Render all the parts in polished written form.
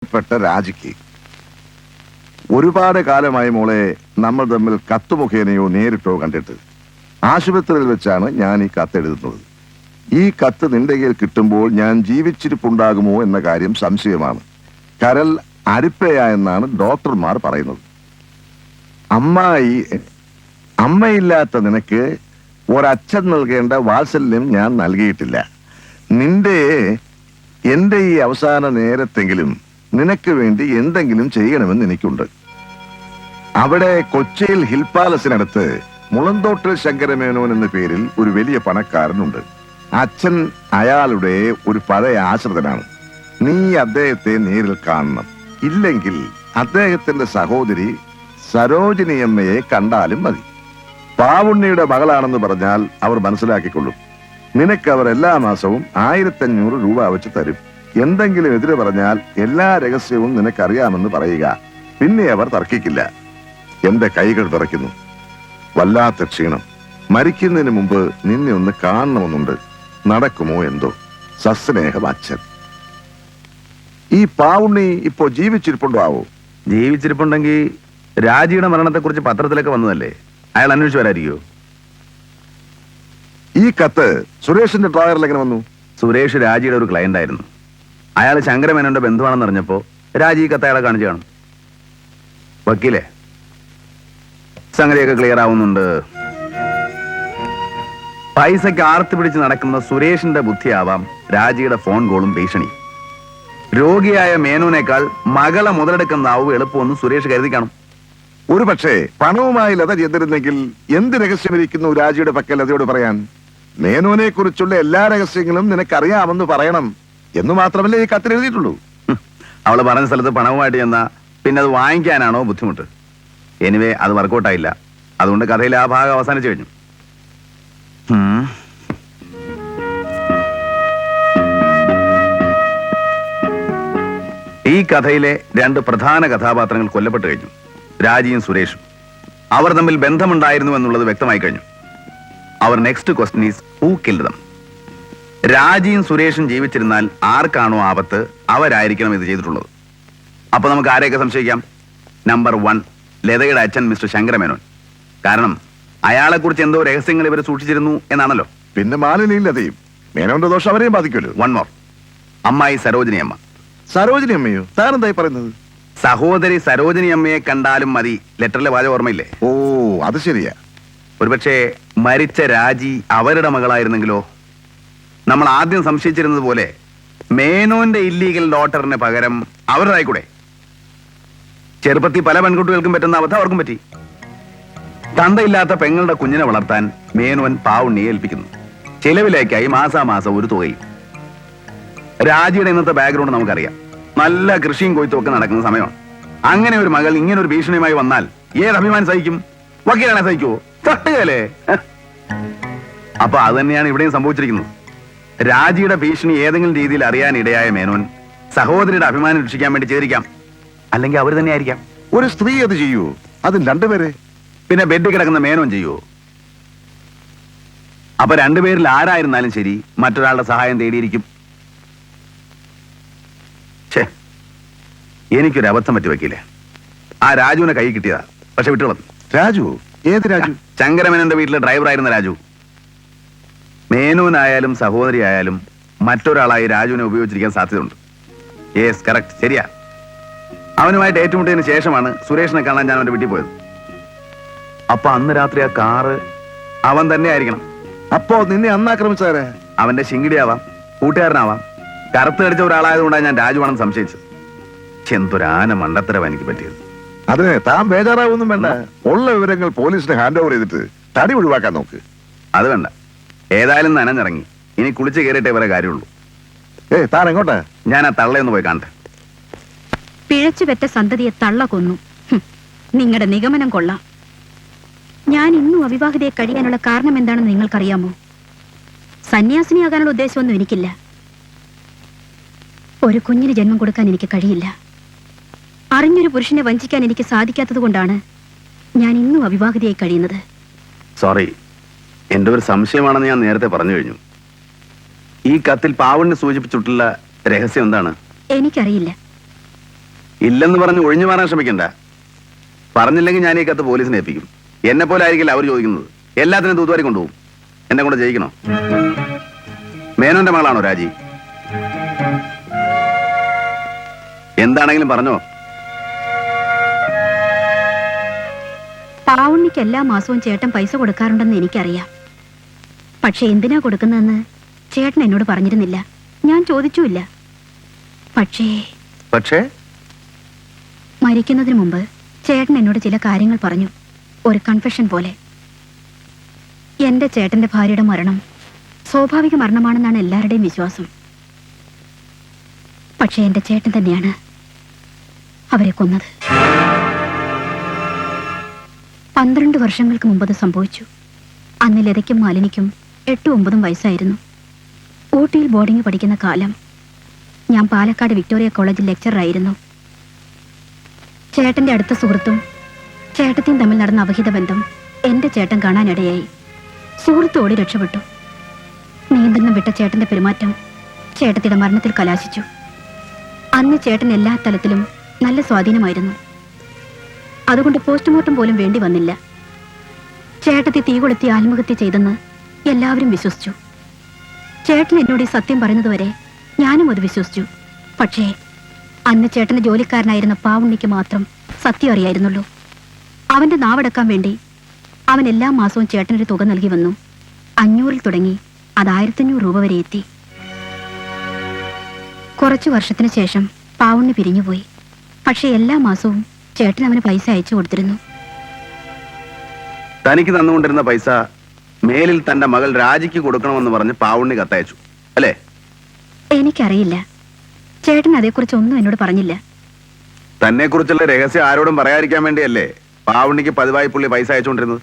പെട്ട രാജിക്ക് ഒരുപാട് കാലമായി മോളെ നമ്മൾ തമ്മിൽ കത്ത് മുഖേനയോ നേരിട്ടോ കണ്ടിട്ട്. ആശുപത്രിയിൽ വെച്ചാണ് ഞാൻ ഈ കത്ത് എഴുതുന്നത്. ഈ കത്ത് നിന്റെ കയ്യിൽ കിട്ടുമ്പോൾ ഞാൻ ജീവിച്ചിരിപ്പുണ്ടാകുമോ എന്ന കാര്യം സംശയമാണ്. കരൾ അരിപ്പയ എന്നാണ് ഡോക്ടർമാർ പറയുന്നത്. അമ്മയില്ലാത്ത നിനക്ക് ഒരച്ഛൻ നൽകേണ്ട വാത്സല്യം ഞാൻ നൽകിയിട്ടില്ല. എന്റെ ഈ അവസാന നേരത്തെങ്കിലും നിനക്ക് വേണ്ടി എന്തെങ്കിലും ചെയ്യണമെന്ന് എനിക്കുണ്ട്. അവിടെ കൊച്ചിയിൽ ഹിൽ പാലസിനടുത്ത് മുളന്തോട്ടിൽ ശങ്കരമേനോൻ എന്ന പേരിൽ ഒരു വലിയ പണക്കാരനുണ്ട്. അച്ഛൻ അയാളുടെ ഒരു പഴയ ആശ്രിതനാണ്. നീ അദ്ദേഹത്തെ നേരിൽ കാണണം. ഇല്ലെങ്കിൽ അദ്ദേഹത്തിന്റെ സഹോദരി സരോജിനിയമ്മയെ കണ്ടാലും മതി. പാവുണ്ണിയുടെ മകളാണെന്ന് പറഞ്ഞാൽ അവർ മനസ്സിലാക്കിക്കൊള്ളും. നിനക്ക് അവർ എല്ലാ മാസവും 1500 രൂപ വെച്ച് തരും. എന്തെങ്കിലും എതിര് പറഞ്ഞാൽ എല്ലാ രഹസ്യവും നിനക്കറിയാമെന്ന് പറയുക. പിന്നെ അവർ തർക്കിക്കില്ല. എന്റെ കൈകൾ വിറയ്ക്കുന്നു. വല്ലാത്ത ക്ഷീണം. മരിക്കുന്നതിന് മുമ്പ് നിന്നെ ഒന്ന് കാണണമെന്നുണ്ട്. നടക്കുമോ എന്തോ. സസ്നേഹം, അച്ഛൻ. ഈ പാവുണ്ണി ഇപ്പോ ജീവിച്ചിരിപ്പുണ്ടോ ആവോ? ജീവിച്ചിരിപ്പുണ്ടെങ്കിൽ രാജിയുടെ മരണത്തെക്കുറിച്ച് പത്രത്തിലൊക്കെ വന്നതല്ലേ, അയാൾ അന്വേഷിച്ചു വരാതിരിക്കോ? ഈ കത്ത് സുരേഷിന്റെ ഡ്രോയറിൽ എങ്ങനെ വന്നു? സുരേഷ് രാജിയുടെ ഒരു ക്ലയന്റ് ആയിരുന്നു. അയാൾ ശങ്കരമേനോന്റെ ബന്ധുവാണെന്ന് അറിഞ്ഞപ്പോ രാജി ഈ കത്ത് അയാളെ കാണിച്ചു കാണും. വക്കീലേ, സംഗതിയൊക്കെ ക്ലിയർ ആവുന്നുണ്ട്. പൈസയ്ക്ക് ആർത്തി പിടിച്ച് നടക്കുന്ന സുരേഷിന്റെ ബുദ്ധിയാവാം രാജിയുടെ ഫോൺ കോളും ഭീഷണി. രോഗിയായ മേനോനേക്കാൾ മകളെ മുതലെടുക്കുന്നതാവും എളുപ്പമെന്ന് സുരേഷ് കരുതി കാണും. ഒരു പക്ഷേ പണവുമായി ലത ചെന്നിരുന്നെങ്കിൽ എന്ത് രഹസ്യമിരിക്കുന്നു രാജിയുടെ പക്കൽ ലതയോട് പറയാൻ? മേനോനെ കുറിച്ചുള്ള എല്ലാ രഹസ്യങ്ങളും നിനക്കറിയാമെന്ന് പറയണം എന്ന് മാത്രമല്ലേ ഈ കത്തിൽ എഴുതിയിട്ടുള്ളൂ. അവള് പറഞ്ഞ സ്ഥലത്ത് പണവുമായിട്ട് ചെന്നാ പിന്നെ അത് വാങ്ങിക്കാനാണോ ബുദ്ധിമുട്ട്? എനിവേ, അത് വർക്കൗട്ടായില്ല. അതുകൊണ്ട് കഥയിൽ ആ ഭാഗം അവസാനിച്ചു കഴിഞ്ഞു. ഈ കഥയിലെ 2 പ്രധാന കഥാപാത്രങ്ങൾ കൊല്ലപ്പെട്ടു കഴിഞ്ഞു, രാജിയും സുരേഷും. അവർ തമ്മിൽ ബന്ധമുണ്ടായിരുന്നു എന്നുള്ളത് വ്യക്തമായി കഴിഞ്ഞു. അവർ next question is who killed them? രാജിയും സുരേഷും ജീവിച്ചിരുന്നാൽ ആർക്കാണോ ആപത്ത് അവരായിരിക്കണം ഇത് ചെയ്തിട്ടുള്ളത്. അപ്പൊ നമുക്ക് ആരെയൊക്കെ സംശയിക്കാം? നമ്പർ 1, ലതയുടെ അച്ഛൻ മിസ്റ്റർ ശങ്കരമേനോൻ. കാരണം അയാളെക്കുറിച്ച് എന്തോ രഹസ്യങ്ങൾ ഇവർ സൂക്ഷിച്ചിരുന്നു എന്നാണല്ലോ. പിന്നെ മാലിനിയും ലതയും. മേനോന്റെ ദോഷം അവരെയും ബാധിക്കുമല്ലോ. 1 മോർ, അമ്മായി സരോജിനി അമ്മ. സരോജിനി അമ്മയോ? താനെന്തായി പറയുന്നത്? സഹോദരി സരോജിനി അമ്മയെ കണ്ടാലും മതി ലെറ്ററിലെ വാചകം ഓർമ്മയില്ലേ? ഓ, അത് ശരിയാ. ഒരുപക്ഷെ മരിച്ച രാജി അവരുടെ മകളായിരുന്നെങ്കിലോ? നമ്മൾ ആദ്യം സംശയിച്ചിരുന്നത് പോലെ മേനോന്റെ ഇല്ലീഗൽ ഡോട്ടറിന് പകരം അവരുടെയായിക്കൂടെ? ചെറുപ്പത്തിൽ പല പെൺകുട്ടികൾക്കും പറ്റുന്ന അബദ്ധം അവർക്കും പറ്റി. തന്തയില്ലാത്ത പെങ്ങളുടെ കുഞ്ഞിനെ വളർത്താൻ മേനോൻ പാവുണ്ണിയെ ഏൽപ്പിക്കുന്നു. ചെലവിലേക്കായി മാസാമാസം ഒരു തുകയും. രാജിയുടെ ഇന്നത്തെ ബാക്ക്ഗ്രൗണ്ട് നമുക്കറിയാം. നല്ല കൃഷിയും കൊയ്ത്തും ഒക്കെ നടക്കുന്ന സമയമാണ്. അങ്ങനെ ഒരു മകൾ ഇങ്ങനെ ഒരു ഭീഷണിയുമായി വന്നാൽ ഏത് അഭിമാനം സഹിക്കും? വക്കീലാണെ സഹിക്കുവോ? തട്ടുകയല്ലേ? അപ്പൊ അത് തന്നെയാണ് ഇവിടെയും സംഭവിച്ചിരിക്കുന്നത്. രാജിയുടെ ഭീഷണി ഏതെങ്കിലും രീതിയിൽ അറിയാൻ ഇടയായ മേനോൻ സഹോദരിയുടെ അഭിമാനം രക്ഷിക്കാൻ വേണ്ടി ചെയ്തിരിക്കാം. അല്ലെങ്കിൽ അവർ തന്നെ ആയിരിക്കാം. ഒരു സ്ത്രീ അത് ചെയ്യൂ, അതും 2 പേരെ. പിന്നെ ബെഡിൽ കിടക്കുന്ന മേനോൻ ചെയ്യുവോ? അപ്പൊ 2 പേരിൽ ആരായിരുന്നാലും ശരി മറ്റൊരാളുടെ സഹായം തേടിയിരിക്കും. എനിക്കൊരു അബദ്ധം പറ്റി വയ്ക്കില്ലേ. ആ രാജുവിനെ കൈ കിട്ടിയതാ, പക്ഷെ വിട്ടുകളഞ്ഞു. രാജു? ഏത് രാജു? ശങ്കരമേനോന്റെ വീട്ടിലെ ഡ്രൈവറായിരുന്ന രാജു. മേനോനായാലും സഹോദരി ആയാലും മറ്റൊരാളായി രാജുവിനെ ഉപയോഗിച്ചിരിക്കാൻ സാധ്യതയുണ്ട്. യെസ്, കറക്റ്റ്, ശരിയാ. അവനുമായിട്ട് ഏറ്റുമുട്ടിയതിന് ശേഷമാണ് സുരേഷിനെ കാണാൻ ഞാൻ അവന്റെ വീട്ടിൽ പോയത്. അപ്പൊ അന്ന് രാത്രി ആ കാറ് അവൻ തന്നെ ആയിരിക്കണം. അപ്പോ നിന്നെ അന്നാക്രമിച്ചാരെ? അവന്റെ ശിങ്കിടിയാവാം, കൂട്ടുകാരനാവാം. കറുത്ത് കടിച്ച ഒരാളായതുകൊണ്ടാണ് ഞാൻ രാജുവാണെന്ന് സംശയിച്ചത്. എന്തൊരാന മണ്ടത്തരവാ എനിക്ക് പറ്റിയത്. അതിന് താൻ ബേജാറാവൊന്നും വേണ്ട. ഉള്ള വിവരങ്ങൾ പോലീസിന് ഹാൻഡ് ഓവർ ചെയ്തിട്ട് തടി ഒഴിവാക്കാൻ നോക്ക്. അത് വേണ്ട, ഏതായാലും നനഞ്ഞിറങ്ങി. ഇനി കുളിച്ച് കയറിയിട്ടേ വരെ കാര്യമുള്ളൂ. താൻ എങ്ങോട്ടാ? ഞാൻ ആ തള്ളയൊന്ന് പോയി കാണട്ടെ. പിഴച്ചു പെറ്റ സന്തതിയെ തള്ള കൊന്നു. നിങ്ങളുടെ നിഗമനം കൊള്ളാം. ഞാൻ ഇന്നും അവിവാഹിതയെ കഴിയാനുള്ള കാരണം എന്താണെന്ന് നിങ്ങൾക്കറിയാമോ? സന്യാസിനിയാകാനുള്ള ഉദ്ദേശമൊന്നും എനിക്കില്ല. ഒരു കുഞ്ഞിന് ജന്മം കൊടുക്കാൻ എനിക്ക് കഴിയില്ല. അറിഞ്ഞൊരു പുരുഷനെ വഞ്ചിക്കാൻ എനിക്ക് സാധിക്കാത്തത് കൊണ്ടാണ് ഞാൻ ഇന്നും അവിവാഹിതയായി കഴിയുന്നത്. സോറി, എന്റെ ഒരു സംശയമാണെന്ന് ഞാൻ നേരത്തെ പറഞ്ഞു കഴിഞ്ഞു. ഈ കത്തിൽ പാവണ്ണി സൂചിപ്പിച്ചിട്ടുള്ള രഹസ്യം എന്താണ്? എനിക്കറിയില്ല. ഇല്ലെന്ന് പറഞ്ഞ് ഒഴിഞ്ഞു മാറാൻ ശ്രമിക്കണ്ട. പറഞ്ഞില്ലെങ്കിൽ ഞാൻ ഈ കത്ത് പോലീസിനെ ഏൽപ്പിക്കും. എന്നെ പോലെ ആയിരിക്കില്ല അവർ ചോദിക്കുന്നത്. എല്ലാത്തിനും തൂത്തുവാരി കൊണ്ടുപോകും. എന്നെ കൊണ്ട് ജയിക്കണോ? മേനോന്റെ മകളാണോ രാജി? എന്താണെങ്കിലും പറഞ്ഞോ. പാവുണ്ണിക്ക് എല്ലാ മാസവും ചേട്ടൻ പൈസ കൊടുക്കാറുണ്ടെന്ന് എനിക്കറിയാം. പക്ഷെ എന്തിനാ കൊടുക്കുന്നതെന്ന് ചേട്ടൻ എന്നോട് പറഞ്ഞിരുന്നില്ല. ഞാൻ ചോദിച്ചുമില്ല. പക്ഷേ മരിക്കുന്നതിന് മുമ്പ് ചേട്ടൻ എന്നോട് ചില കാര്യങ്ങൾ പറഞ്ഞു. ഒരു കൺഫെഷൻ പോലെ. എന്റെ ചേട്ടന്റെ ഭാര്യയുടെ മരണം സ്വാഭാവിക മരണമാണെന്നാണ് എല്ലാവരുടെയും വിശ്വാസം. പക്ഷെ എന്റെ ചേട്ടൻ തന്നെയാണ് അവരെ കൊന്നത്. 12 വർഷങ്ങൾക്ക് മുമ്പത് സംഭവിച്ചു. അന്ന് ലതയ്ക്കും മാലിനിക്കും 8-9 വയസ്സായിരുന്നു. ഊട്ടിയിൽ ബോർഡിംഗ് പഠിക്കുന്ന കാലം. ഞാൻ പാലക്കാട് വിക്ടോറിയ കോളേജിൽ ലെക്ചറായിരുന്നു. ചേട്ടന്റെ അടുത്ത സുഹൃത്തും ചേട്ടത്തിയും തമ്മിൽ നടന്ന അവിഹിത ബന്ധം എന്റെ ചേട്ടൻ കാണാനിടയായി. സുഹൃത്ത് ഓടി രക്ഷപ്പെട്ടു. നിയന്ത്രണം വിട്ട ചേട്ടന്റെ പെരുമാറ്റം ചേട്ടത്തിയുടെ മരണത്തിൽ കലാശിച്ചു. അന്ന് ചേട്ടൻ എല്ലാ തലത്തിലും നല്ല സ്വാധീനമായിരുന്നു. അതുകൊണ്ട് പോസ്റ്റ്മോർട്ടം പോലും വേണ്ടി വന്നില്ല. ചേട്ടത്തി തീ കൊളുത്തി ആത്മഹത്യ ചെയ്തെന്ന് എല്ലാവരും വിശ്വസിച്ചു. ചേട്ടൻ എന്നോട് ഈ സത്യം പറയുന്നതുവരെ ഞാനും അത് വിശ്വസിച്ചു. പക്ഷേ അന്ന് ചേട്ടന്റെ ജോലിക്കാരനായിരുന്ന പാവുണ്ണിക്ക് മാത്രം സത്യം അറിയായിരുന്നുള്ളൂ. അവന്റെ നാവടക്കാൻ വേണ്ടി അവൻ എല്ലാ മാസവും ചേട്ടനൊരു തുക നൽകി വന്നു. 500-ൽ തുടങ്ങി അത് 1500 രൂപ വരെ എത്തി. കുറച്ചു വർഷത്തിന് ശേഷം പാവുണ്ണി പിരിഞ്ഞുപോയി. പക്ഷെ എല്ലാ മാസവും ചേട്ടൻ അവന് പൈസ അയച്ചു കൊടുത്തിരുന്നു. തനിക്ക് തന്നുകൊണ്ടിരുന്ന പൈസ മേലിൽ തന്റെ മകൾ രാജിക്ക് കൊടുക്കണമെന്ന് പറഞ്ഞ് പാവുണ്ണി കത്തയച്ചു അല്ലേ? എനിക്കറിയില്ല. ചേട്ടൻ അതേക്കുറിച്ച് ഒന്നും എന്നോട് പറഞ്ഞില്ല. തന്നെ കുറിച്ചുള്ള രഹസ്യം ആരോടും പറയാതിരിക്കാൻ വേണ്ടിയല്ലേ പാവുണ്ണിക്ക് പതിവായി പുള്ളി പൈസ അയച്ചുകൊണ്ടിരുന്നത്?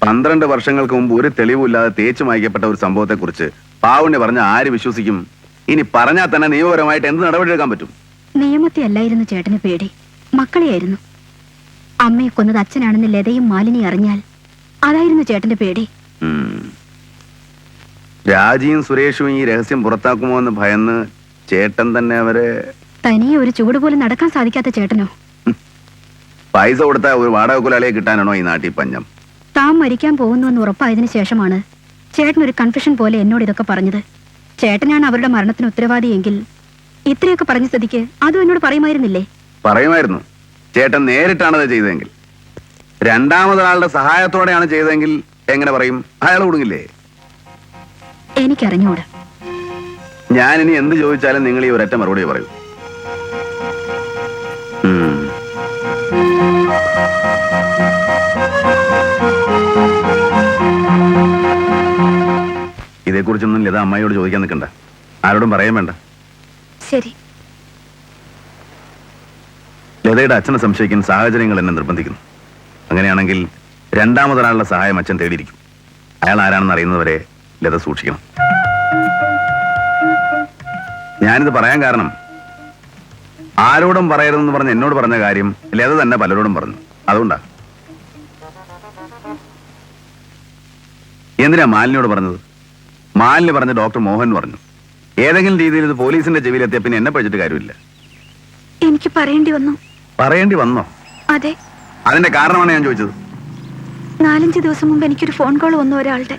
12 വർഷങ്ങൾക്ക് മുമ്പ് ഒരു തെളിവുമില്ലാതെ തേച്ചു മായ്ക്കപ്പെട്ട ഒരു സംഭവത്തെ കുറിച്ച് പാവുണ്ണി പറഞ്ഞ ആര് വിശ്വസിക്കും? ഇനി പറഞ്ഞാൽ തന്നെ നിയമപരമായിട്ട് എന്ത് നടപടിയെടുക്കാൻ പറ്റും? നിയമത്തെ അല്ലായിരുന്നു ചേട്ടന് പേടി, മക്കളെയായിരുന്നു. അമ്മയെ കൊന്നത് അച്ഛനാണെന്ന് ലതയും മാലിനി അറിഞ്ഞാൽ അതായിരുന്നു ചേട്ടന്റെ പേടി. രാജിയും സുരേഷും ഈ രഹസ്യം പുറത്താക്കുമോ എന്ന് ഭയന്ന് ചേട്ടൻ തന്നെ അവരെ... തനിയെ ഒരു ചൂട് പോലും നടക്കാൻ സാധിക്കാത്ത ചേട്ടനോ? പൈസ കൊടുത്ത ഒരു വാടക കുലാളിയെ കിട്ടാനാണോ ഈ നാട്ടിൽ പഞ്ഞം? താൻ മരിക്കാൻ പോകുന്നുവെന്ന് ഉറപ്പായതിനു ശേഷമാണ് ചേട്ടൻ ഒരു കൺഫെഷൻ പോലെ എന്നോട് ഇതൊക്കെ പറഞ്ഞത്. ചേട്ടനാണ് അവരുടെ മരണത്തിന് ഉത്തരവാദിയെങ്കിൽ ഇത്രയൊക്കെ പറഞ്ഞ സ്ഥിതിക്ക് അതും എന്നോട് പറയുമായിരുന്നില്ലേ? പറയുമായിരുന്നു. ചേട്ടൻ നേരിട്ടാണത് ചെയ്തതെങ്കിൽ. രണ്ടാമതൊരാളുടെ സഹായത്തോടെയാണ് ചെയ്തതെങ്കിൽ എങ്ങനെ പറയും? അയാൾ കൊടുങ്ങില്ലേ? എനിക്കറിഞ്ഞൂടാ. ഞാനിനി എന്ത് ചോദിച്ചാലും നിങ്ങൾ ഈ ഒരൊറ്റ മറുപടി പറയൂ. ഇതേക്കുറിച്ചൊന്നും ലത അമ്മയോട് ചോദിക്കാൻ നിൽക്കണ്ട. ആരോടും പറയാൻ വേണ്ട. ശരി. ലതയുടെ അച്ഛനെ സംശയിക്കാൻ സാഹചര്യങ്ങൾ എന്നെ നിർബന്ധിക്കുന്നു. അങ്ങനെയാണെങ്കിൽ രണ്ടാമതൊരാളുടെ സഹായം അച്ഛൻ തേടിയിരിക്കും. അയാൾ ആരാണെന്ന് അറിയുന്നവരെ ലത സൂക്ഷിക്കണം. ഞാനിത് പറയാൻ കാരണം ആരോടും പറയരുതെന്ന് പറഞ്ഞ് എന്നോട് പറഞ്ഞ കാര്യം ലത തന്നെ പലരോടും പറഞ്ഞു. അതുകൊണ്ടാ. എന്തിനാ മാലിനിയോട് പറഞ്ഞത്? മാലിന് പറഞ്ഞ ഡോക്ടർ മോഹൻ പറഞ്ഞു. ഏതെങ്കിലും രീതിയിൽ ഇത് പോലീസിന്റെ ചെവിയിലെത്തിയ പിന്നെ എന്നെ പഠിച്ചിട്ട് കാര്യമില്ല. എനിക്ക് പറയേണ്ടി വന്നു. പറയേണ്ടി വന്നോ? അതെ. അതിന്റെ കാരണമാണ് ഞാൻ ചോദിച്ചത്. 4-5 ദിവസം മുമ്പ് എനിക്കൊരു ഫോൺ കോൾ വന്നു ഒരാളുടെ.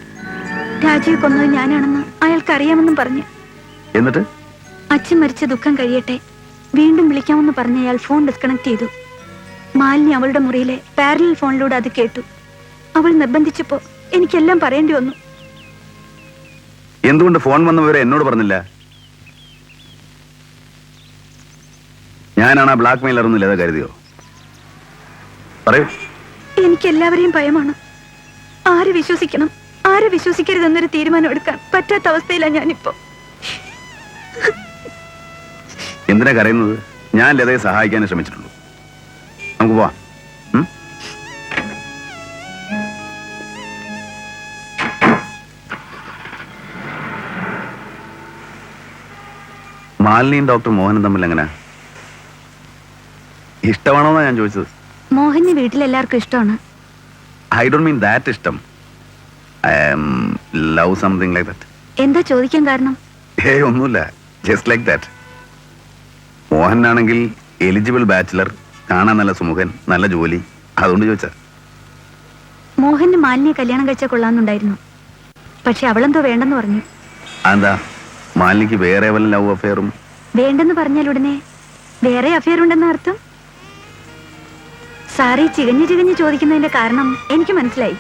രാജിയെ കൊന്നത് ഞാനാണെന്ന് അയാൾക്ക് അറിയാമെന്നും പറഞ്ഞു. എന്നിട്ട് അച്ഛൻ മരിച്ച ദുഃഖം കഴിയട്ടെ, വീണ്ടും വിളിക്കാമെന്ന് പറഞ്ഞ അയാൾ ഫോൺ ഡിസ്കണക്ട് ചെയ്തു. മാലിനി അവളുടെ മുറിയിലെ പാരലൽ ഫോണിലൂടെ അത് കേട്ടു. അവൾ നിർബന്ധിച്ചപ്പോ എനിക്കെല്ലാം പറയേണ്ടി വന്നു. എന്തുകൊണ്ട് ഫോൺ വന്നവരെ എന്നോട് പറഞ്ഞില്ല? ഞാനാണ് ആ ബ്ലാക്ക് മെയിലർ ഒന്നും ലത കരുതിയോ? പറയൂ. എനിക്ക് എല്ലാവരെയും ഭയമാണ്. ആരെ വിശ്വസിക്കണം, ആരെ വിശ്വസിക്കരുതെന്നൊരു തീരുമാനം എടുക്കാൻ പറ്റാത്ത അവസ്ഥയിലാണ് ഞാനിപ്പോ. എന്തിനാ കരയുന്നത്? ഞാൻ ലതയെ സഹായിക്കാനേ ശ്രമിച്ചിട്ടുള്ളൂ. നമുക്ക് പോവാം. മാലിനിയും ഡോക്ടർ മോഹനും തമ്മിൽ എങ്ങനെ ഇഷ്ടമാണോന്നാ ഞാൻ ചോദിച്ചത്. മോഹന് വീട്ടിലെല്ലാവർക്കും ഇഷ്ടമാണ്. ഐ ഡോണ്ട് മീൻ ദാറ്റ് ഇഷ്ടം. I love something like that. എന്താ ചോദിക്കാൻ കാരണം? ഒന്നുമില്ല, ജസ്റ്റ് ലൈക്ക് ദാറ്റ്. മോഹനാണെങ്കിൽ എലിജിബിൾ ബാച്ചിലർ, കാണാൻ നല്ല സുമുഖൻ, നല്ല ജോലി. അതുകൊണ്ട് ചോദിച്ചാ. മോഹന് മാലിന്യെ കല്യാണം കഴിച്ചാൽ കൊള്ളാമെന്നുണ്ടായിരുന്നു. പക്ഷെ അവളെന്തോ വേണ്ടെന്ന് പറഞ്ഞു. അതെന്താ? മാലിനിക്ക് വേറെ വല്ല ലവ് അഫെയറും? വേണ്ടെന്ന് പറഞ്ഞാൽ ഉടനെ വേറെ അഫെയർ ഉണ്ടെന്ന അർത്ഥം? സാറി ചികഞ്ഞു ചികഞ്ഞു ചോദിക്കുന്നതിന്റെ കാരണം എനിക്ക് മനസ്സിലായി.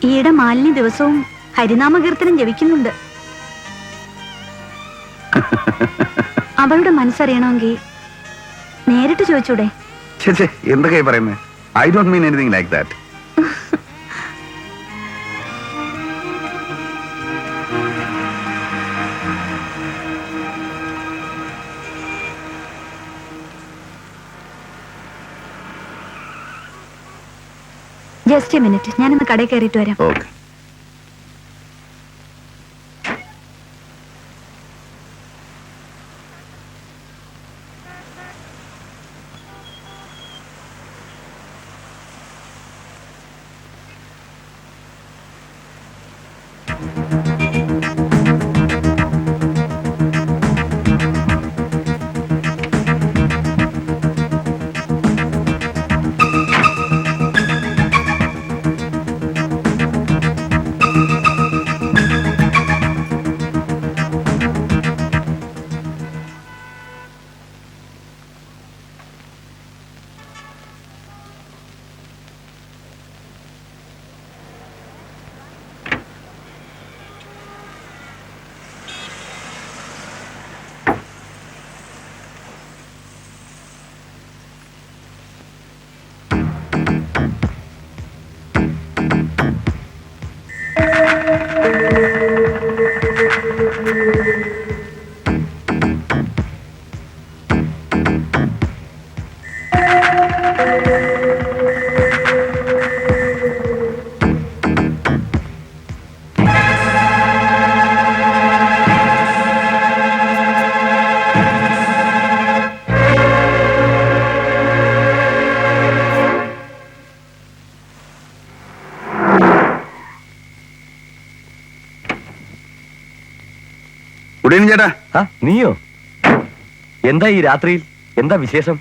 ഈയിടെ മാലിന്യ ദിവസവും ഹരിനാമകീർത്തനം ജപിക്കുന്നുണ്ട്. അവളുടെ മനസ്സറിയണമെങ്കിൽ നേരിട്ട് ചോദിച്ചൂടെ? എന്തൊക്കെയാ പറയുന്നേ? I don't mean anything like that. Just A minute, ഞാനൊന്ന് കടയിൽ കയറിയിട്ട് വരാം. ഓക്കെ. ഗുഡ് ഈവനിങ് ചേട്ടാ. നീയോ? എന്താ ഈ രാത്രിയിൽ? എന്താ വിശേഷം?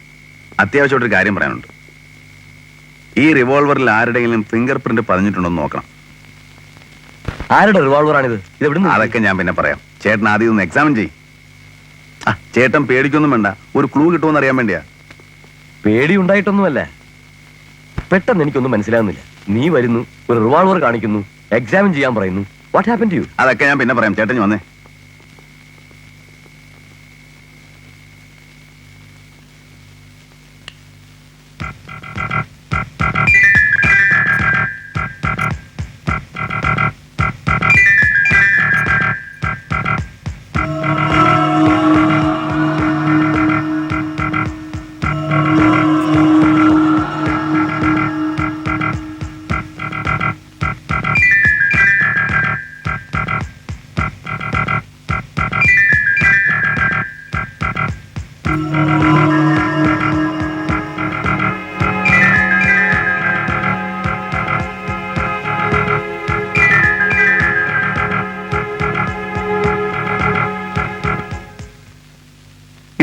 അത്യാവശ്യമായിട്ടൊരു കാര്യം പറയാനുണ്ട്. ഈ റിവോൾവറിൽ ആരുടെയെങ്കിലും ഫിംഗർ പ്രിന്റ് പതിഞ്ഞിട്ടുണ്ടോന്ന് നോക്കണം. ആരുടെ റിവോൾവറാണിത്? ഇത് എവിടുന്ന്? അതൊക്കെ ഞാൻ പിന്നെ പറയാം. ചേട്ടൻ ആദ്യം ഒന്ന് എക്സാമിൻ ചെയ്യും. ചേട്ടൻ പേടിക്കൊന്നും വേണ്ട, ഒരു ക്ലൂ കിട്ടുമെന്ന് അറിയാൻ വേണ്ടിയാ. പേടി ഉണ്ടായിട്ടൊന്നുമല്ല, പെട്ടെന്ന് എനിക്കൊന്നും മനസ്സിലാകുന്നില്ല. നീ വരുന്നു, ഒരു റിവോൾവർ കാണിക്കുന്നു, എക്സാമിൻ ചെയ്യാൻ പറയുന്നു. What happen to you? അതൊക്കെ ഞാൻ പിന്നെ പറയാം. ചേട്ടൻ വന്നേ.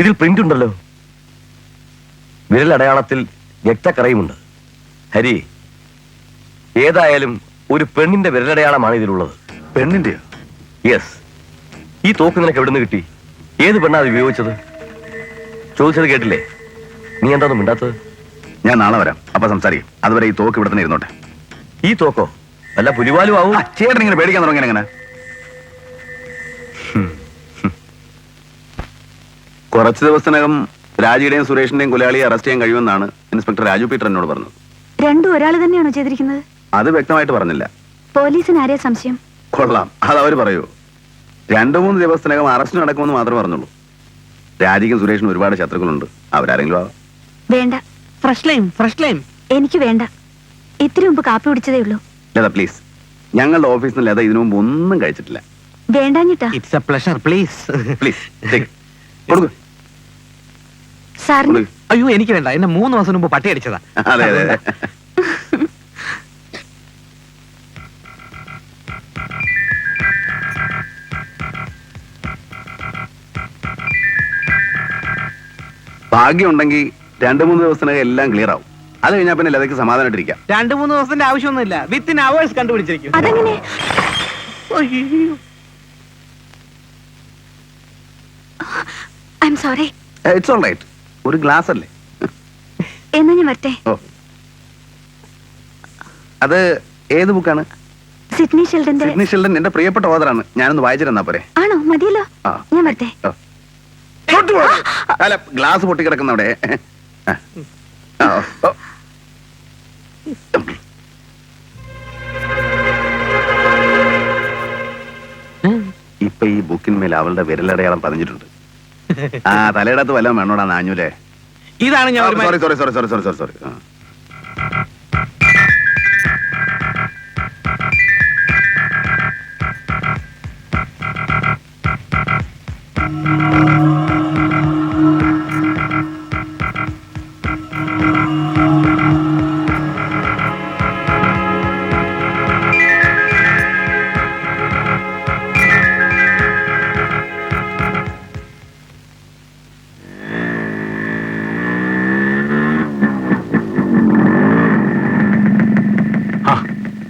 ഇതിൽ പ്രിന്റ് ഉണ്ടല്ലോ. വിരലടയാളത്തിൽ രക്തക്കറയുമുണ്ട്. ഹരി, ഏതായാലും ഒരു പെണ്ണിന്റെ വിരലടയാളമാണ് ഇതിലുള്ളത്. പെണ്ണിന്റെയോ? യെസ്. ഈ തോക്ക് നിനക്ക് എവിടുന്ന് കിട്ടി? ഏത് പെണ്ണാ അത് ഉപയോഗിച്ചത്? ചോദിച്ചത് കേട്ടില്ലേ? നീ എന്താന്ന് മിണ്ടാത്തത്? ഞാൻ നാളെ വരാം, അപ്പൊ സംസാരിക്കും. അതുവരെ ഈ തോക്ക് ഇവിടെ തന്നെ ഇരുന്നോട്ടെ. ഈ തോക്കോ? അല്ല പുലിവാലും ആവും. ചേട്ടൻ ഇങ്ങനെ പേടിക്കാൻ തുടങ്ങി എങ്ങനെ? കുറച്ച് ദിവസത്തിനകം രാജിയുടെയും സുരേഷിന്റെയും കൊലയാളിയെ അറസ്റ്റ് ചെയ്യാൻ കഴിയുമെന്നാണ് ഇൻസ്പെക്ടർ രാജു പീറ്റർ എന്നോട് പറഞ്ഞത്. രണ്ടും ഒരാൾ തന്നെയാണോ ചെയ്തിരിക്കുന്നത്? അത് വ്യക്തമായിട്ട് പറഞ്ഞില്ല. പോലീസിന് ആരെയാ സംശയം? കൊള്ളാം, അത് അവര് പറയൂ. 2-3 ദിവസത്തിനകം അറസ്റ്റ് നടക്കുമെന്ന് മാത്രമേ പറഞ്ഞുള്ളൂ. രാജിക്കും സുരേഷിനും ഒരുപാട് ശത്രുക്കളുണ്ട്. അവരാരെങ്കിലും ആവാം. വേണ്ട. ഫ്രഷ് ലൈം എനിക്ക് വേണ്ട. ഇത്തിരി മുമ്പ് കാപ്പി കുടിച്ചതേ ഉള്ളൂ. ലത പ്ലീസ്, ഞങ്ങളുടെ ഓഫീസിൽ നിന്ന് ലത ഇതിനു മുമ്പ് ഒന്നും കഴിച്ചിട്ടില്ല. വേണ്ടാഞ്ഞിട്ടാ. It's a pleasure. Please please കൊടുക്കൂ. സാറിന് അയ്യോ എനിക്ക് വേണ്ട. എന്നെ 3 ദിവസം മുമ്പ് പട്ടി അടിച്ചതാ. അതെ അതെ അതെ. ഭാഗ്യം ഉണ്ടെങ്കിൽ 2-3 ദിവസത്തിനകം എല്ലാം ക്ലിയർ ആവും. അത് കഴിഞ്ഞാൽ പിന്നെ ലതയ്ക്ക് സമാധാനമായിട്ടിരിക്കാം. 2-3 ദിവസത്തിന്റെ ആവശ്യമൊന്നുമില്ല, വിത്തിൻ അവേഴ്സ് കണ്ടുപിടിച്ചിരിക്കും. അതെങ്ങനെ? I'm sorry. It's all right. ഒരു ഗ്ലാസ് അല്ലേ? എന്നാ ഞാൻ വരട്ടെ. ഓ, അത് ഏത് ബുക്കാണ്? സിഡ്നി ഷെൽഡന്റെ. സിഡ്നി ഷെൽഡൻ എന്റെ പ്രിയപ്പെട്ട ഓതറാണ്. ഞാനൊന്ന് വായിച്ചിരുന്നാ പോരെ? ആണോ? മതിയല്ലോ. ആ. ഞാൻ വരട്ടെ. ഓ. അല്ല, ഗ്ലാസ് പൊട്ടിക്കിടക്കുന്ന അവിടെ. ആ, ഓ. ഇപ്പൊ ഈ ബുക്കിന്മേൽ അവളുടെ വിരലടയാളം പതിഞ്ഞിട്ടുണ്ട്. ആ, തലയിടത്ത് വല്ലതും വേണോടാ നാഞ്ഞൂലേ? ഇതാണ് ഞാൻ ഒരു sorry sorry sorry sorry sorry sorry sorry.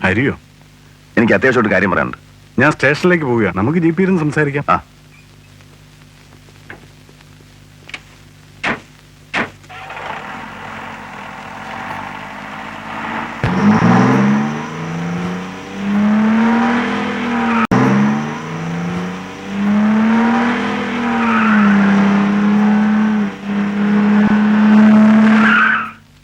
ഹരിയോ, എനിക്ക് അത്യാവശ്യമായിട്ട് കാര്യം പറയാനുണ്ട്. ഞാൻ സ്റ്റേഷനിലേക്ക് പോവുക. നമുക്ക് ജീപ്പിൽ ഇരുന്ന് സംസാരിക്കാം. ആ,